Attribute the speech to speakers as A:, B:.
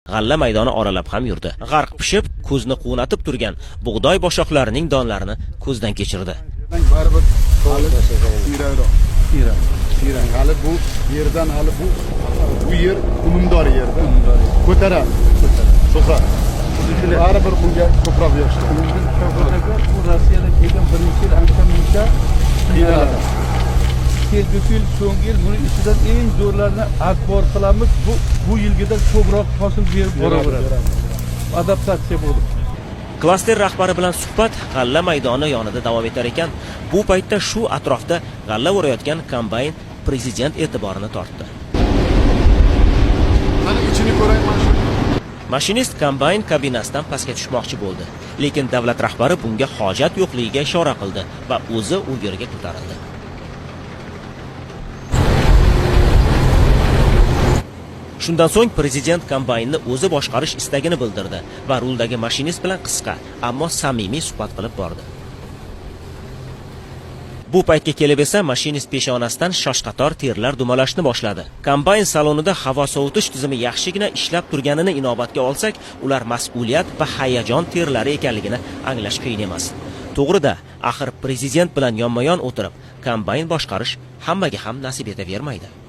A: G'alla maydoni oralab ham yurdi. G'arq pishib, ko'zni quvnatib turgan bug'doy boshoqlarining donlarini ko'zdan kechirdi.
B: Baribir hali bu yerdan bu yer unumdor yerda. Ko'taradi. So'qa. Baribir bunga ko'proq yoshlar.
C: Bu Rossiyada kelgan birinchi yil ancha-muncha qiynaladi. Kelgusi yil, so'nggi yil buni ichidan eng zo'rlarini adbor qilamiz. Bu yilgidan ko'proq hosil berib boraveradi. Adaptatsiya bo'ldi.
A: Klaster rahbari bilan suhbat g'alla maydoni yonida davom etar ekan, bu paytda shu atrofda g'alla o'rayotgan kombayn prezident e'tiborini tortdi.
B: Mana ichini ko'rayman shu.
A: Mashinist kombayn kabinasidan pastga tushmoqchi bo'ldi, lekin davlat rahbari bunga hojat yo'qligiga ishora qildi va o'zi u yerga ko'tarildi. Shundan so'ng prezident kombaynni o'zi boshqarish istagini bildirdi va ruldagi mashinist bilan qisqa, ammo samimiy suhbat qilib bordi. Bu paytga kelib esa mashinist peshonasidan shoshqator terlar dumalashni boshladi. Kombayn salonida havo sovutish tizimi yaxshigina ishlab turganini inobatga olsak, ular mas'uliyat va hayajon terlari ekanligini anglash qiyin emas. To'g'rida, axir prezident bilan yonma-yon o'tirib, kombayn boshqarish hammaga ham nasib etavermaydi.